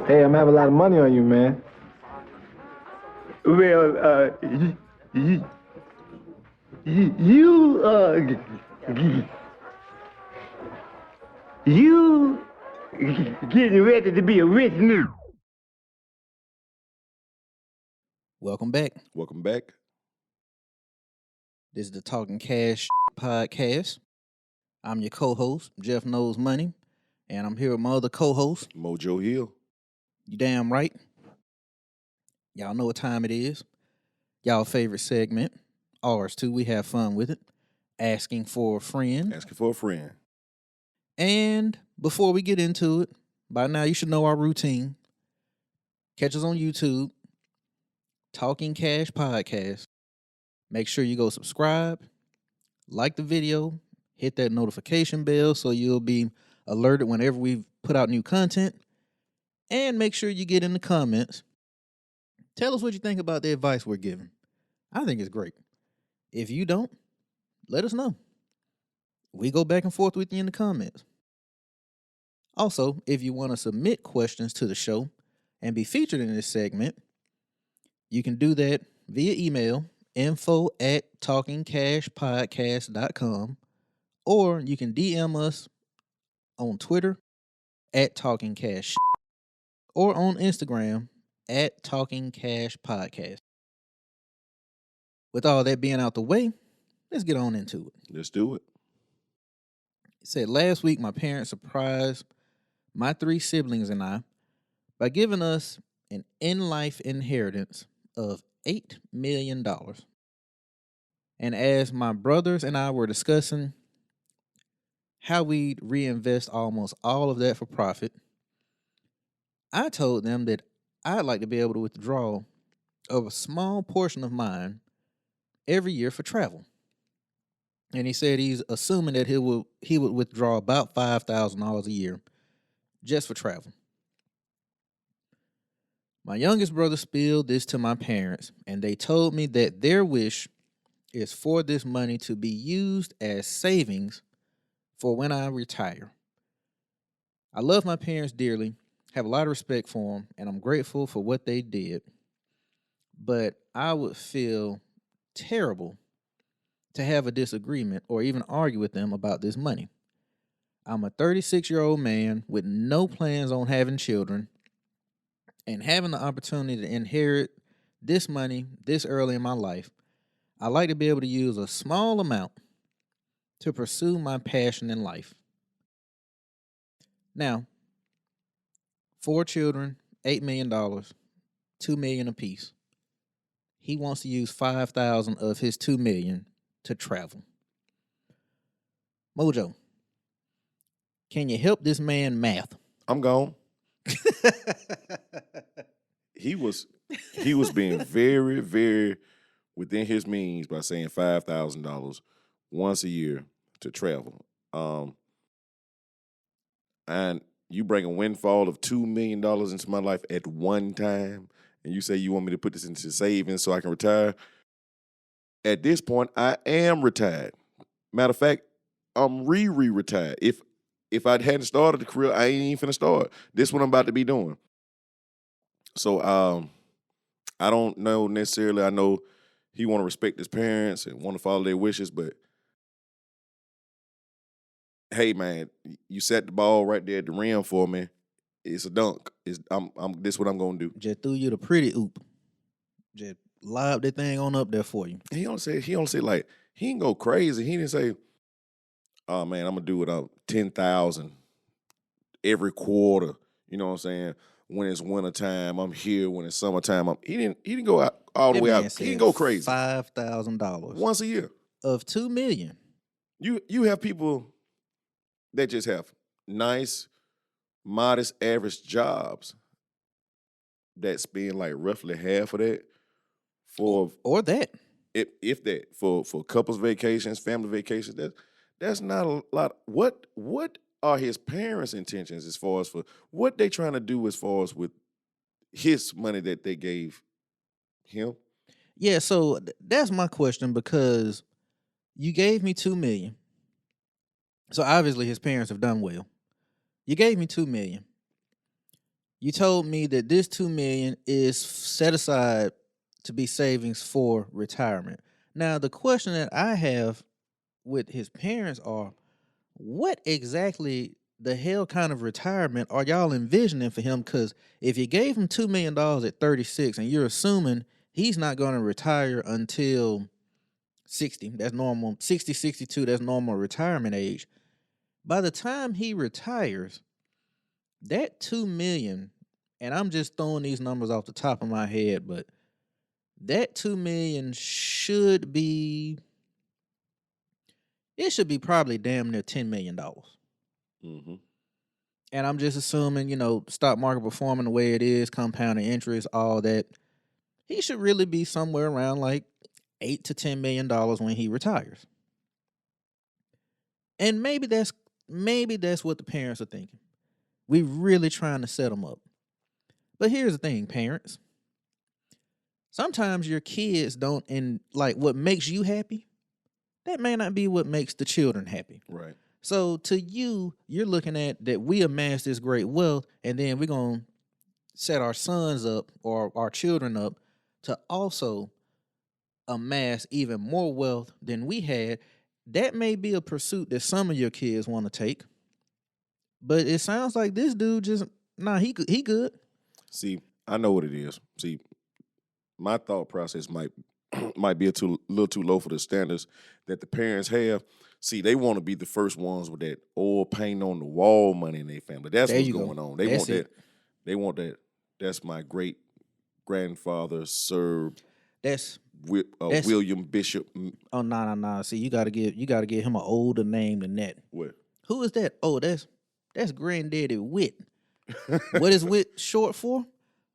Hey, I'm having a lot of money on you, man. Well, you, you getting ready to be a rich nigga. Welcome back. Welcome back. This is the Talking Cash podcast. I'm your co-host, Jeff Knows Money, and I'm here with my other co-host. Mojo Hill. You damn right. Y'all know what time it is. Y'all favorite segment. Ours too. We have fun with it. Asking for a friend. Asking for a friend. And before we get into it, by now you should know our routine. Catch us on YouTube, Talking Cash Podcast. Make sure you go subscribe, like the video, hit that notification bell so you'll be alerted whenever we put out new content. And make sure you get in the comments. Tell us what you think about the advice we're giving. I think it's great. If you don't, let us know. We go back and forth with you in the comments. Also, if you want to submit questions to the show and be featured in this segment, you can do that via email, info@talkingcashpodcast.com, or you can DM us on Twitter @talkingcash or on Instagram @talkingcashpodcast. With all that being out the way, let's get on into it. Let's do it. It said last week my parents surprised my 3 siblings and I by giving us an in-life inheritance of $8 million. And as my brothers and I were discussing how we'd reinvest almost all of that for profit, I told them that I'd like to be able to withdraw of a small portion of mine every year for travel. And he said he's assuming that he would withdraw about $5,000 a year just for travel. My youngest brother spilled this to my parents, and they told me that their wish is for this money to be used as savings for when I retire. I love my parents dearly, have a lot of respect for them, and I'm grateful for what they did. But I would feel terrible to have a disagreement or even argue with them about this money. I'm a 36-year-old man with no plans on having children, and having the opportunity to inherit this money this early in my life, I like to be able to use a small amount to pursue my passion in life. Now, 4 children, $8 million, $2 million apiece. He wants to use $5,000 of his $2 million to travel. Mojo, can you help this man math? I'm gone. He was being very, very within his means by saying $5,000 once a year to travel. And you bring a windfall of $2 million into my life at one time, and you say you want me to put this into savings so I can retire. At this point, I am retired. Matter of fact, I'm retired. If I hadn't started the career, I ain't even finna start. This is what I'm about to be doing. So I don't know necessarily. I know he want to respect his parents and want to follow their wishes, but hey, man, you set the ball right there at the rim for me. It's a dunk. This what I'm gonna do. Just threw you the pretty oop. Just lobbed that thing on up there for you. He don't say like he ain't go crazy. He didn't say, "Oh man, I'm gonna do it up 10,000 every quarter." You know what I'm saying? When it's wintertime, I'm here. When it's summertime, he didn't go out all the way out. He didn't go crazy. $5,000 once a year of $2 million. You have people that just have nice, modest, average jobs that spend like roughly half of that for or that. If that for couples vacations, family vacations. That's not a lot. What are his parents' intentions as far as for what they trying to do as far as with his money that they gave him? Yeah, so that's my question, because you gave me $2 million. So obviously his parents have done well. You gave me $2 million. You told me that this $2 million is set aside to be savings for retirement. Now, the question that I have with his parents are, what exactly the hell kind of retirement are y'all envisioning for him? Because if you gave him $2 million at 36 and you're assuming he's not going to retire until 60, that's normal, 60, 62, that's normal retirement age. By the time he retires, that $2 million, and I'm just throwing these numbers off the top of my head, but that $2 million should be probably damn near $10 million. Mm-hmm. And I'm just assuming, stock market performing the way it is, compounding interest, all that. He should really be somewhere around like $8 to $10 million when he retires. And maybe that's what the parents are thinking. We really trying to set them up. But here's the thing, parents. Sometimes your kids don't, and like what makes you happy, that may not be what makes the children happy. Right. So to you, you're looking at that we amass this great wealth, and then we're going to set our sons up or our children up to also amass even more wealth than we had. That may be a pursuit that some of your kids want to take. But it sounds like this dude just, he good. See, I know what it is. See, my thought process might be a little too low for the standards that the parents have. See, they want to be the first ones with that oil paint on the wall money in their family. That's what's going on. They want that. They want that. That's my great grandfather, Sir. That's William Bishop. Oh no. See, you gotta give him an older name than that. What? Who is that? Oh, that's Granddaddy Witt. What is Witt short for?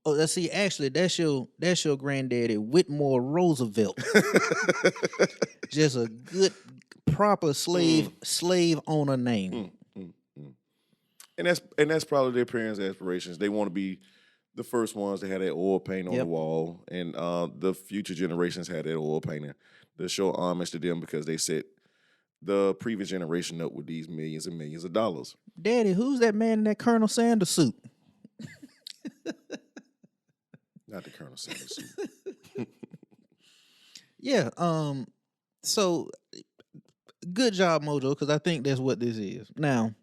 Oh, let's see. Actually, that's your granddaddy, Whitmore Roosevelt. Just a good, proper slave owner name. And that's probably their parents' aspirations. They want to be the first ones to have that oil paint on the wall, and the future generations had that oil painting to show homage to them because they set the previous generation up with these millions and millions of dollars. Daddy, who's that man in that Colonel Sanders suit? Not the Colonel Sanders suit. Yeah. So good job, Mojo, because I think that's what this is. Now,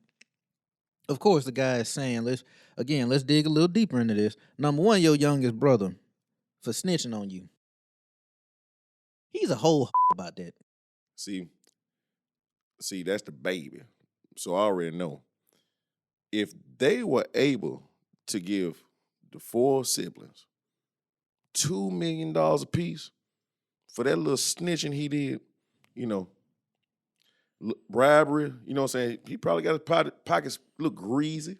of course, the guy is saying, let's dig a little deeper into this. Number one, your youngest brother for snitching on you. He's a whole about that. See, that's the baby. So I already know. If they were able to give the 4 siblings $2 million apiece for that little snitching he did, bribery, you know what I'm saying? He probably got his pockets look greasy.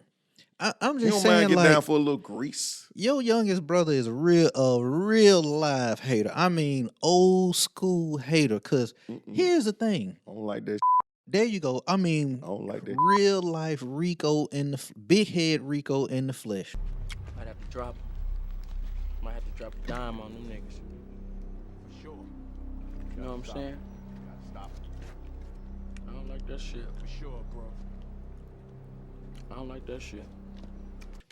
I'm just saying, you don't mind getting down for a little grease. Your youngest brother is a real live hater. I mean, old school hater. Cause here's the thing. I don't like that. There you go. I mean, I don't like that. Real life Rico in the big head Rico in the flesh. Might have to drop a dime on them niggas. For sure. You know what I'm saying? Gotta stop it. I don't like that shit. For sure, bro. I don't like that shit.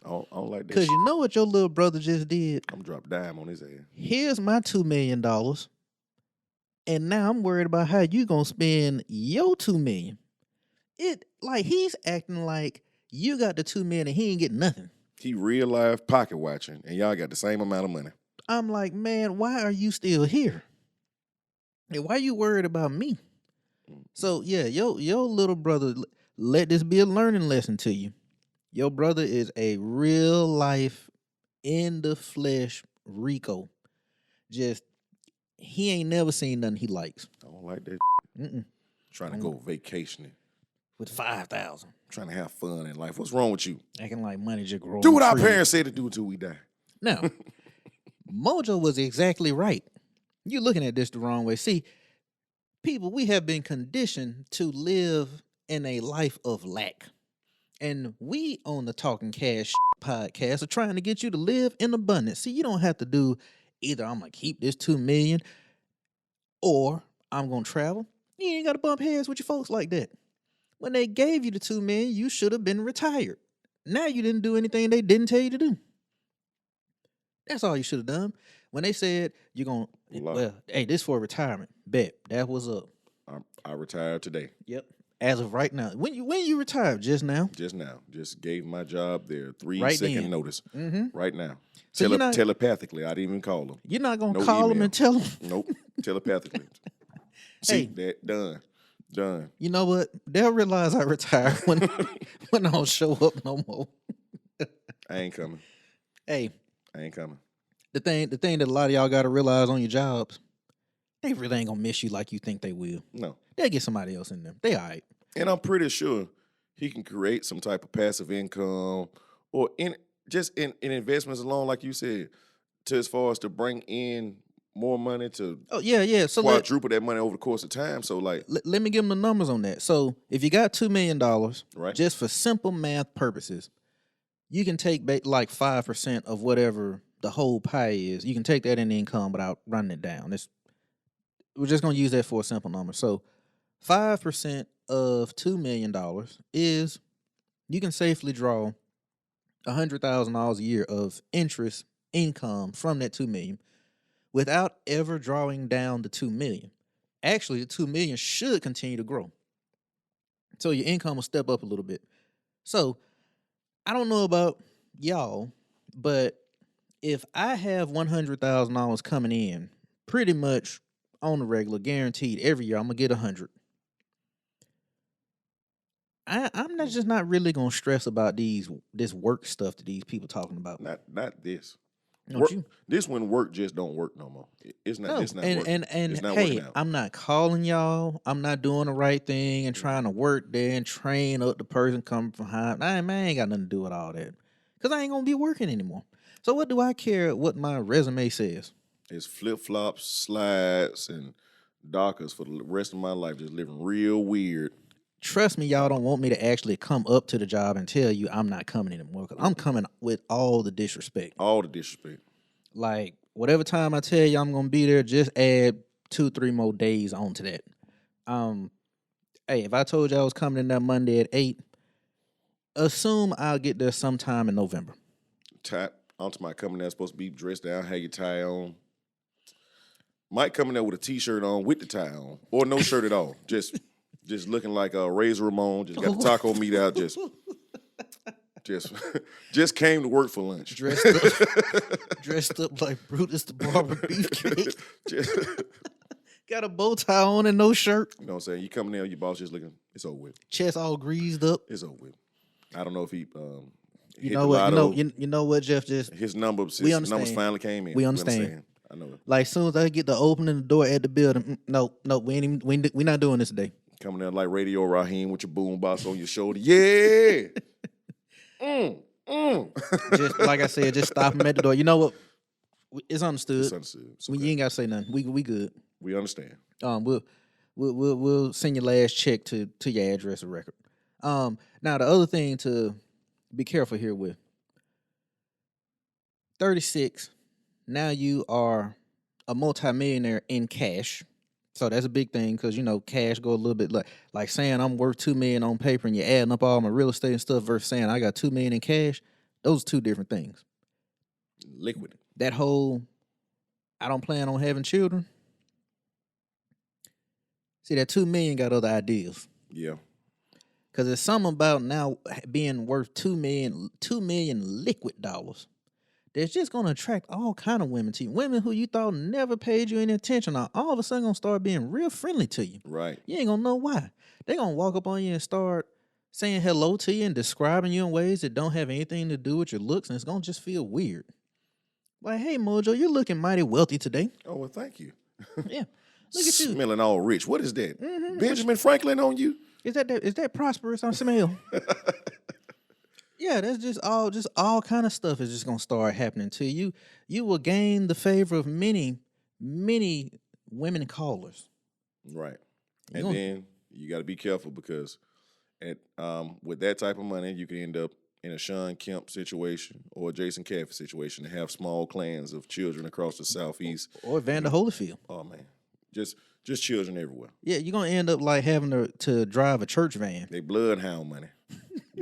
I don't like that. Cause you know what your little brother just did? I'm drop dime on his ass. Here's my $2 million. And now I'm worried about how you gonna spend your $2 million. He's acting like you got the $2 million and he ain't getting nothing. He real life pocket watching, and y'all got the same amount of money. I'm like, man, why are you still here? And why are you worried about me? So yeah, your little brother, let this be a learning lesson to you. Your brother is a real life, in the flesh Rico. Just he ain't never seen nothing he likes. I don't like that. Mm-mm. Trying to go vacationing With 5,000, trying to have fun in life. What's wrong with you? acting like money just grows. Do what our parents said to do until we die. Now, Mojo was exactly right. You're looking at this the wrong way. See, people, we have been conditioned to live in a life of lack. And we on the Talking Cash podcast are trying to get you to live in abundance. See, you don't have to do either I'm going to keep this $2 million or I'm going to travel. You ain't got to bump heads with your folks like that. When they gave you the $2 million, you should have been retired. Now you didn't do anything they didn't tell you to do. That's all you should have done. When they said you're gonna, well, hey, this for retirement. Bet that was up. I retired today. Yep. As of right now, when you retired just now, Just gave my job their 3 Right second then. notice. Mm-hmm. Right now. So you're not- Telepathically, I didn't even call them. you're not gonna No call them email. and tell them. Nope. Telepathically. See Hey. that done. You know what? They'll realize I retired when I don't show up no more. I ain't coming. Hey, I ain't coming. the thing that a lot of y'all got to realize on your jobs, they really ain't gonna miss you like you think they will. No. They'll get somebody else in there. They all right. And I'm pretty sure he can create some type of passive income or in investments alone, like you said, to as far as to bring in more money to Oh yeah. So quadruple that money over the course of time. So like, let me give them the numbers on that. So if you got $2 million, right? just for simple math purposes, you can take like 5% of whatever the whole pie is. You can take that in income without running it down. We're just gonna use that for a simple number. So 5% of $2 million is you can safely draw $100,000 a year of interest income from that $2 million without ever drawing down the $2 million. Actually, the $2 million should continue to grow. So your income will step up a little bit. So I don't know about y'all, but if I have $100,000 coming in pretty much on the regular, guaranteed every year, I'm gonna get 100. I'm not really gonna stress about this work stuff that these people talking about. Not this. Don't Work, you? this when work just don't work no more. It's not. No, It's not and working. and It's not hey, working out. I'm not calling y'all. I'm not doing the right thing and trying to work there and train up the person coming behind. I ain't got nothing to do with all that because I ain't gonna be working anymore. So what do I care what my resume says? It's flip flops, slides, and Dockers for the rest of my life, just living real weird. Trust me, y'all don't want me to actually come up to the job and tell you I'm not coming anymore. 'Cause I'm coming with all the disrespect. All the disrespect. Like whatever time I tell you I'm gonna be there, just add 2-3 more days onto that. Hey, if I told you I was coming in that Monday at 8, assume I'll get there sometime in November. Tie onto my coming there, supposed to be dressed down, have your tie on. Might come in there with a t-shirt on with the tie on, or no shirt at all. Just looking like a Razor Ramon. Just got the taco meat out. Just came to work for lunch. Dressed up like Brutus the Barber Beefcake. Just, Got a bow tie on and no shirt. you know what I'm saying? You coming there, your boss just looking. It's over with. Chest all greased up. It's over with. I don't know if he You hit know the what? lotto. You know what, Jeff? Just His numbers understand. finally came in. We understand. I know it. like soon as I get to opening the door at the building, no, we not doing this today. Coming there like Radio Raheem with your boombox on your shoulder. Yeah. Just like I said, just stop him at the door. You know what? It's understood. It's understood. It's You okay. ain't gotta say nothing. We good. We understand. We'll send your last check to your address or record. Now the other thing to be careful here with 36. Now you are a multimillionaire in cash. So that's a big thing because cash go a little bit like saying I'm worth $2 million on paper and you're adding up all my real estate and stuff versus saying I got $2 million in cash. Those are two different things. Liquid. That whole I don't plan on having children. See, that $2 million got other ideas. Yeah. Because it's something about now being worth $2 million liquid dollars that's just going to attract all kind of women to you. Women who you thought never paid you any attention are all of a sudden going to start being real friendly to you. Right. You ain't going to know why. They're going to walk up on you and start saying hello to you and describing you in ways that don't have anything to do with your looks, and it's going to just feel weird. Like, hey, Mojo, you're looking mighty wealthy today. Oh, well, thank you. Yeah. Look at you. Smelling all rich. What is that? Mhm. Benjamin Franklin on you? Is that prosperous on smell? Yeah, that's just all kind of stuff is just gonna start happening to you. You will gain the favor of many women callers. Right. You And gonna- then you got to be careful because with that type of money, you can end up in a Sean Kemp situation or a Jason Caffey situation and have small clans of children across the Southeast. Or Vander Holyfield. Oh, man. Just children everywhere. Yeah, you're gonna end up like having to drive a church van. They bloodhound money.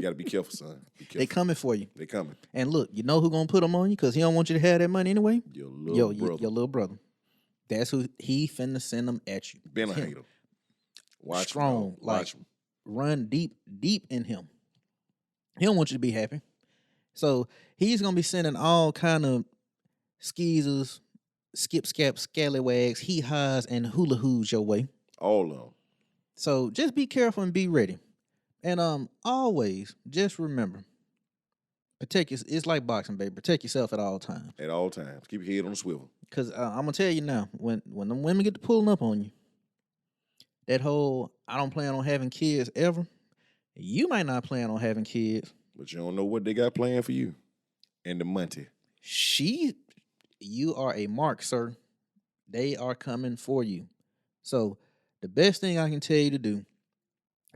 got to be careful, son. Be careful. They coming for you. They coming. And look, you know who gonna put them on you because he don't want you to have that money anyway? Your little brother. Your little brother. That's who he finna send them at you. Been a Him. hater. Watch Strong, him. Watch him. Run deep in him. He don't want you to be happy. So he's gonna be sending all kind of skeezers, skip scap, scallywags, hee-haws, and hula hoos your way. All of them. So just be careful and be ready. And always just remember, protect your, it's like boxing, baby. Protect yourself at all times. At all times. Keep your head on the swivel. Cause I'm gonna tell you now, when them women get to pulling up on you, that whole I don't plan on having kids ever, you might not plan on having kids. But you don't know what they got planned for you. And the money. You are a mark, sir. They are coming for you. So the best thing I can tell you to do,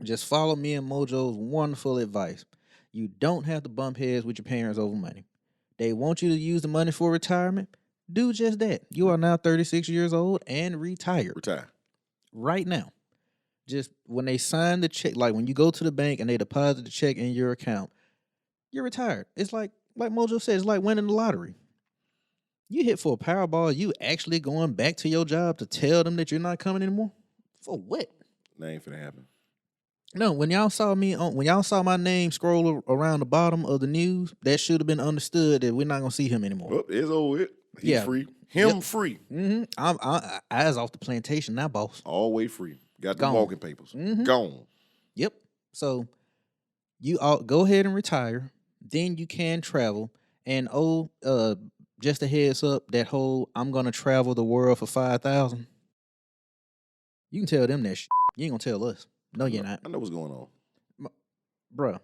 just follow me and Mojo's wonderful advice. You don't have to bump heads with your parents over money. They want you to use the money for retirement. Do just that. You are now 36 years old and retired. Retire. Right now. Just when they sign the check, like when you go to the bank and they deposit the check in your account, you're retired. It's like Mojo said, it's like winning the lottery. You hit for a Powerball, you actually going back to your job to tell them that you're not coming anymore? For what? That ain't finna happen. No, when y'all saw my name scroll around the bottom of the news, that should have been understood that we're not gonna see him anymore. Well, it's over it. He's Yeah. free. Him Yep. free. I eyes off the plantation now, boss. Always free. Got the Gone. walking papers. Mhm. Gone. Yep. So you all go ahead and retire. Then you can travel. And just a heads up, that whole I'm gonna travel the world for 5,000. You can tell them that shit. You ain't gonna tell us. No, you're not, I know what's going on. bruh.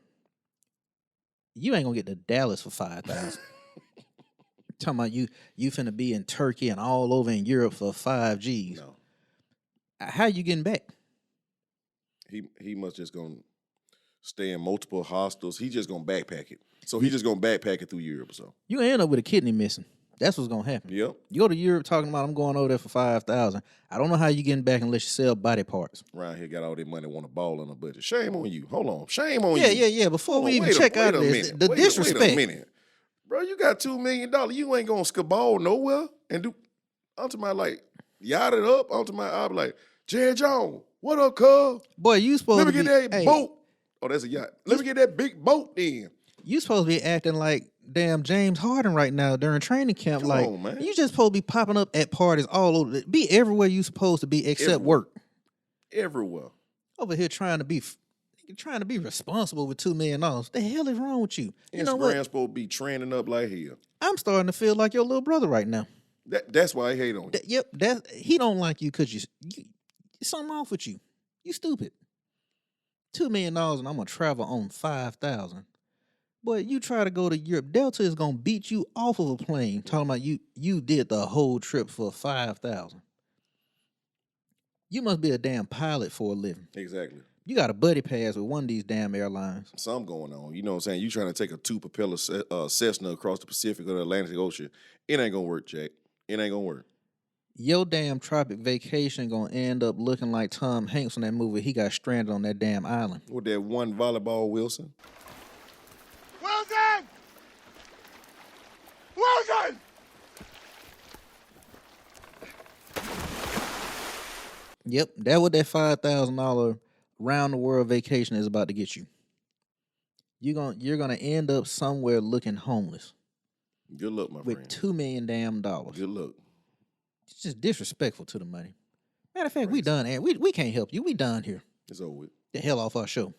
You ain't gonna get to Dallas for 5,000. Talking about you finna be in Turkey and all over in Europe for 5 G's. No. How you getting back? He must just gonna stay in multiple hostels. He just gonna backpack it. So he just gonna backpack it through Europe or so. You end up with a kidney missing. That's what's gonna happen. Yep. You go to Europe talking about I'm going over there for 5,000. I don't know how you getting back unless you sell body parts. Around here got all that money, want to ball on a budget. Shame on you. Hold on. Shame on you. Yeah. Before we even Wait check out a this, minute. the Wait disrespect. a minute. Bro, you got $2 million. You ain't gonna skaball nowhere and do onto my like yacht it up onto my I'll be like, Jerry Jones, what up, cuz? Boy, you supposed Let me to get be that boat. Oh, that's a yacht. Let me get that big boat then. You supposed to be acting like damn James Harden right now during training camp. Come like on, man. you just supposed to be popping up at parties all over. Be everywhere you supposed to be except Everywhere. work. Everywhere. Over here trying to be responsible with $2 million. The hell is wrong with you? You know what? Instagram's supposed to be trending up like hell. I'm starting to feel like your little brother right now. That's why I hate on you. Yep, he don't like you because you something off with you. You stupid. $2 million and I'm gonna travel on 5,000. Boy, you try to go to Europe, Delta is gonna beat you off of a plane. Talking about you did the whole trip for 5,000. You must be a damn pilot for a living. Exactly. You got a buddy pass with one of these damn airlines. Something going on. You know what I'm saying? You trying to take a 2-propeller Cessna across the Pacific or the Atlantic Ocean. It ain't gonna work, Jack. It ain't gonna work. Your damn tropic vacation gonna end up looking like Tom Hanks in that movie. He got stranded on that damn island. With that one volleyball Wilson. Wilson! Wilson! Yep, that what that $5,000 round the world vacation is about to get you. You're gonna end up somewhere looking homeless Good luck, my with friend. $2 million damn dollars. Good luck. It's just disrespectful to the money. Matter of fact, we done. We can't help you. We done here. It's over with. The hell off our show.